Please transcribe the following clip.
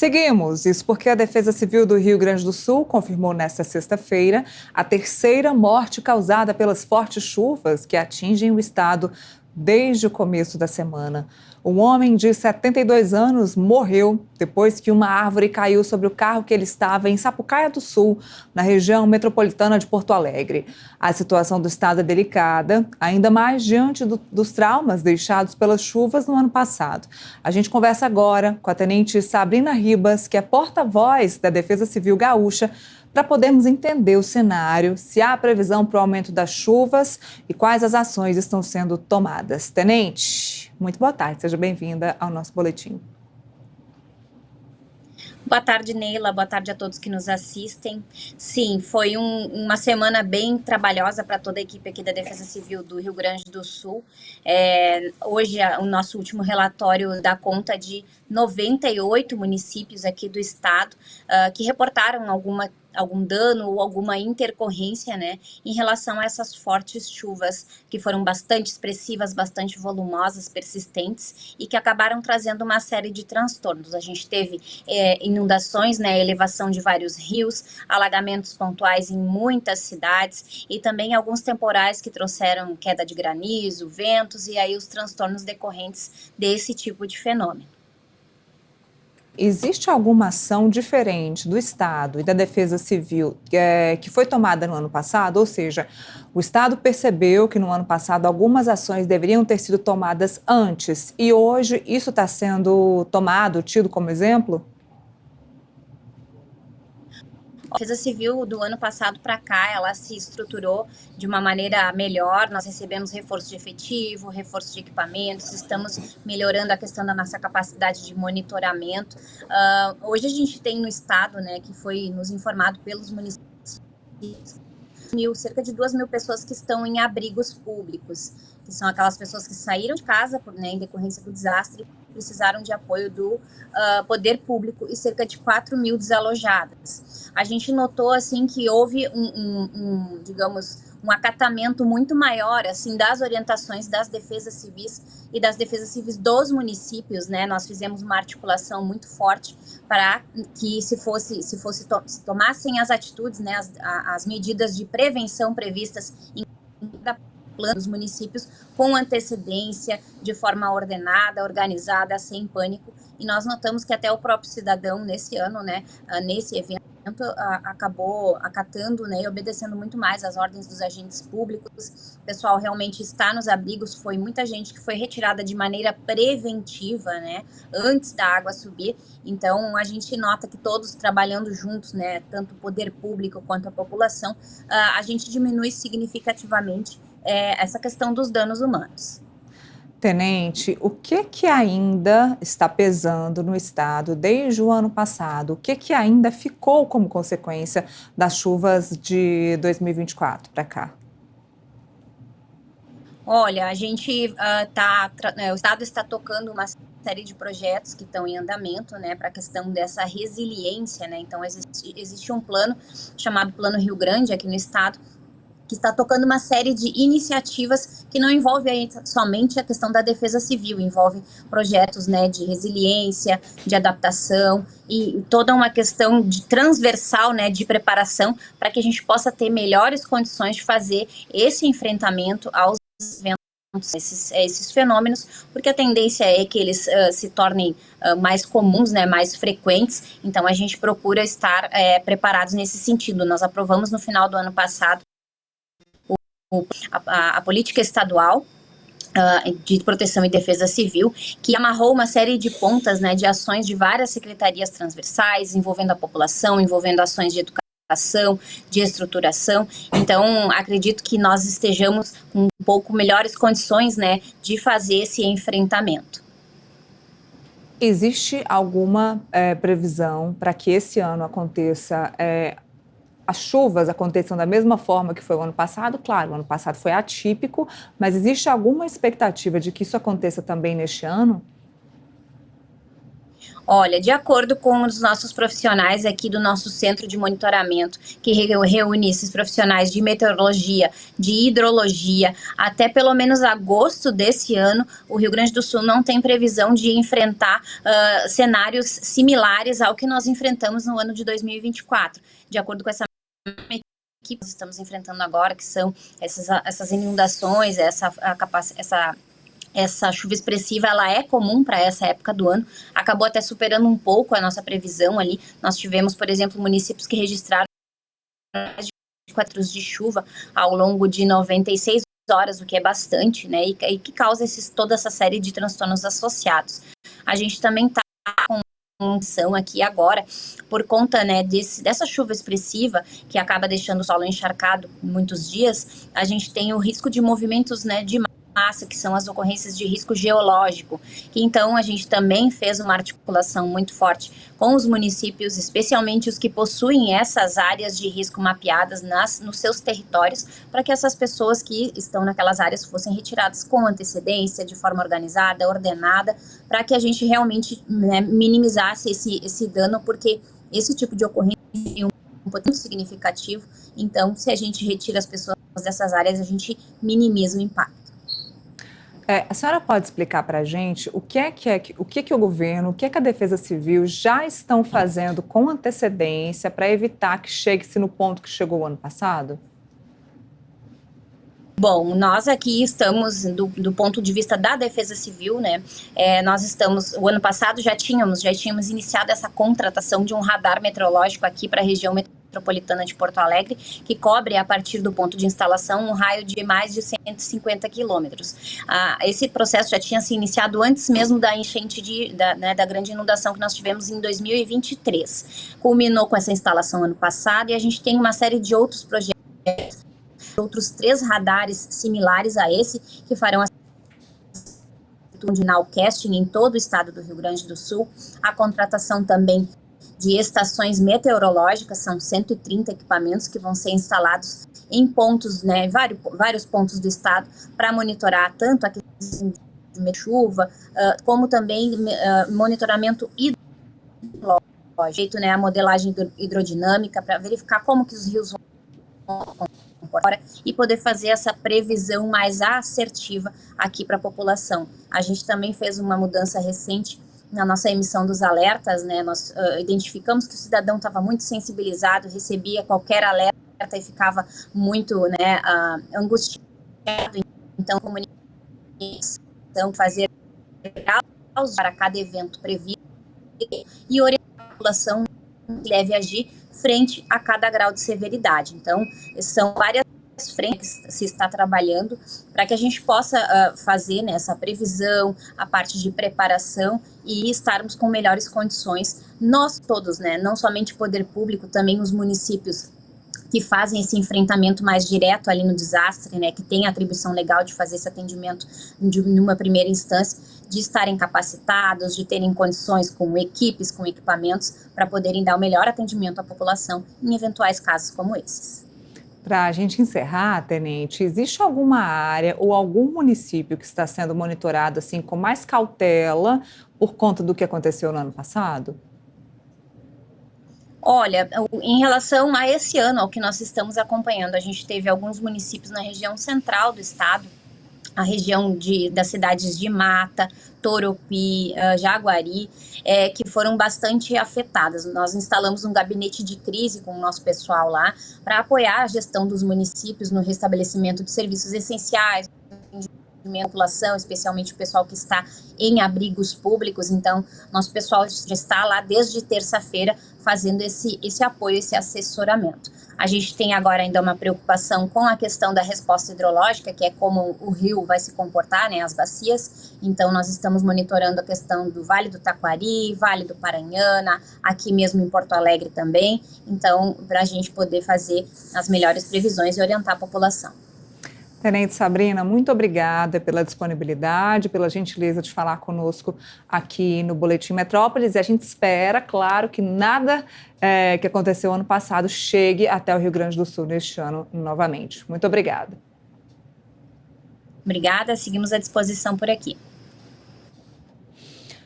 Seguimos, isso porque a Defesa Civil do Rio Grande do Sul confirmou nesta sexta-feira a terceira morte causada pelas fortes chuvas que atingem o estado desde o começo da semana. Um homem de 72 anos morreu depois que uma árvore caiu sobre o carro que ele estava em Sapucaia do Sul, na região metropolitana de Porto Alegre. A situação do estado é delicada, ainda mais diante dos traumas deixados pelas chuvas no ano passado. A gente conversa agora com a tenente Sabrina Ribas, que é porta-voz da Defesa Civil Gaúcha, para podermos entender o cenário, se há previsão para o aumento das chuvas e quais as ações estão sendo tomadas. Tenente, muito boa tarde, seja bem-vinda ao nosso boletim. Boa tarde, Neila. Boa tarde a todos que nos assistem. Sim, foi uma semana bem trabalhosa para toda a equipe aqui da Defesa Civil do Rio Grande do Sul. Hoje, o nosso último relatório dá conta de 98 municípios aqui do estado que reportaram algum dano ou alguma intercorrência, né, em relação a essas fortes chuvas que foram bastante expressivas, bastante volumosas, persistentes e que acabaram trazendo uma série de transtornos. A gente teve inundações, né, elevação de vários rios, alagamentos pontuais em muitas cidades e também alguns temporais que trouxeram queda de granizo, ventos e aí os transtornos decorrentes desse tipo de fenômeno. Existe alguma ação diferente do Estado e da Defesa Civil que foi tomada no ano passado? Ou seja, o Estado percebeu que no ano passado algumas ações deveriam ter sido tomadas antes e hoje isso está sendo tomado, tido como exemplo? A Defesa Civil do ano passado para cá, ela se estruturou de uma maneira melhor, nós recebemos reforço de efetivo, reforço de equipamentos, estamos melhorando a questão da nossa capacidade de monitoramento. Hoje a gente tem no estado, né, que foi nos informado pelos municípios, cerca de 2.000 pessoas que estão em abrigos públicos, que são aquelas pessoas que saíram de casa em decorrência do desastre e precisaram de apoio do poder público e cerca de 4.000 desalojadas. A gente notou assim que houve digamos, um acatamento muito maior assim das orientações das defesas civis e das defesas civis dos municípios, né? Nós fizemos uma articulação muito forte para que se tomassem as atitudes, né, as medidas de prevenção previstas em plano dos municípios com antecedência, de forma ordenada, organizada, sem pânico. E nós notamos que até o próprio cidadão nesse ano, né, nesse evento, acabou acatando, né, e obedecendo muito mais às ordens dos agentes públicos. O pessoal realmente está nos abrigos, foi muita gente que foi retirada de maneira preventiva, né, antes da água subir. Então, a gente nota que todos trabalhando juntos, né, tanto o poder público quanto a população, a gente diminui significativamente essa questão dos danos humanos. Tenente, o que ainda está pesando no estado desde o ano passado? O que ainda ficou como consequência das chuvas de 2024 para cá? Olha, a gente o estado está tocando uma série de projetos que estão em andamento, né, para a questão dessa resiliência, né? Então existe um plano chamado Plano Rio Grande aqui no estado, que está tocando uma série de iniciativas que não envolve aí somente a questão da defesa civil, envolve projetos, né, de resiliência, de adaptação e toda uma questão de transversal, né, de preparação para que a gente possa ter melhores condições de fazer esse enfrentamento aos eventos, esses fenômenos, porque a tendência é que eles se tornem mais comuns, né, mais frequentes. Então a gente procura estar preparados nesse sentido. Nós aprovamos no final do ano passado a política estadual de proteção e defesa civil, que amarrou uma série de pontas, né, de ações de várias secretarias transversais, envolvendo a população, envolvendo ações de educação, de estruturação. Então, acredito que nós estejamos com um pouco melhores condições, né, de fazer esse enfrentamento. Existe alguma previsão para que esse ano aconteça as chuvas aconteçam da mesma forma que foi o ano passado? Claro, o ano passado foi atípico, mas existe alguma expectativa de que isso aconteça também neste ano? Olha, de acordo com os nossos profissionais aqui do nosso centro de monitoramento, que reúne esses profissionais de meteorologia, de hidrologia, até pelo menos agosto desse ano, o Rio Grande do Sul não tem previsão de enfrentar cenários similares ao que nós enfrentamos no ano de 2024. De acordo com essa que nós estamos enfrentando agora, que são essas inundações, essa chuva expressiva, ela é comum para essa época do ano, acabou até superando um pouco a nossa previsão ali. Nós tivemos, por exemplo, municípios que registraram mais de 4 horas de chuva ao longo de 96 horas, o que é bastante, né, e que causa toda essa série de transtornos associados. A gente também está com ação aqui agora, por conta, né, dessa chuva expressiva, que acaba deixando o solo encharcado muitos dias, a gente tem o risco de movimentos, né, de massa, que são as ocorrências de risco geológico, que então a gente também fez uma articulação muito forte com os municípios, especialmente os que possuem essas áreas de risco mapeadas nos seus territórios, para que essas pessoas que estão naquelas áreas fossem retiradas com antecedência, de forma organizada, ordenada, para que a gente realmente, né, minimizasse esse dano, porque esse tipo de ocorrência tem um potencial significativo. Então, se a gente retira as pessoas dessas áreas, a gente minimiza o impacto. A senhora pode explicar para a gente o que o governo, o que a Defesa Civil já estão fazendo com antecedência para evitar que chegue-se no ponto que chegou o ano passado? Bom, nós aqui estamos, do ponto de vista da Defesa Civil, né, nós estamos, o ano passado já tínhamos iniciado essa contratação de um radar meteorológico aqui para a região metropolitana de Porto Alegre, que cobre, a partir do ponto de instalação, um raio de mais de 150 quilômetros. Esse processo já tinha se iniciado antes mesmo da enchente, da grande inundação que nós tivemos em 2023. Culminou com essa instalação ano passado, e a gente tem uma série de outros projetos, outros 3 radares similares a esse, que farão a longitudinal-casting em todo o estado do Rio Grande do Sul, a contratação também de estações meteorológicas, são 130 equipamentos que vão ser instalados em pontos, né, vários pontos do estado, para monitorar tanto a questão de chuva, como também monitoramento hidrológico, né, a modelagem hidrodinâmica, para verificar como que os rios vão e poder fazer essa previsão mais assertiva aqui para a população. A gente também fez uma mudança recente na nossa emissão dos alertas, né? Nós identificamos que o cidadão estava muito sensibilizado, recebia qualquer alerta e ficava muito, né, angustiado. Então, comunicação, fazer para cada evento previsto e orientar a população que deve agir frente a cada grau de severidade. Então, são várias frentes que se está trabalhando para que a gente possa fazer, né, essa previsão, a parte de preparação e estarmos com melhores condições, nós todos, né, não somente o poder público, também os municípios que fazem esse enfrentamento mais direto ali no desastre, né, que tem a atribuição legal de fazer esse atendimento numa primeira instância, de estarem capacitados, de terem condições com equipes, com equipamentos, para poderem dar o melhor atendimento à população em eventuais casos como esses. Para a gente encerrar, Tenente, existe alguma área ou algum município que está sendo monitorado assim com mais cautela por conta do que aconteceu no ano passado? Olha, em relação a esse ano, ao que nós estamos acompanhando, a gente teve alguns municípios na região central do estado, a região das cidades de Mata, Toropi, Jaguari, que foram bastante afetadas. Nós instalamos um gabinete de crise com o nosso pessoal lá para apoiar a gestão dos municípios no restabelecimento de serviços essenciais, de população, especialmente o pessoal que está em abrigos públicos. Então, nosso pessoal já está lá desde terça-feira fazendo esse apoio, esse assessoramento. A gente tem agora ainda uma preocupação com a questão da resposta hidrológica, que é como o rio vai se comportar, né, as bacias. Então, nós estamos monitorando a questão do Vale do Taquari, Vale do Paranhana, aqui mesmo em Porto Alegre também. Então, para a gente poder fazer as melhores previsões e orientar a população. Tenente Sabrina, muito obrigada pela disponibilidade, pela gentileza de falar conosco aqui no Boletim Metrópolis. E a gente espera, claro, que nada que aconteceu ano passado chegue até o Rio Grande do Sul neste ano novamente. Muito obrigada. Obrigada, seguimos à disposição por aqui.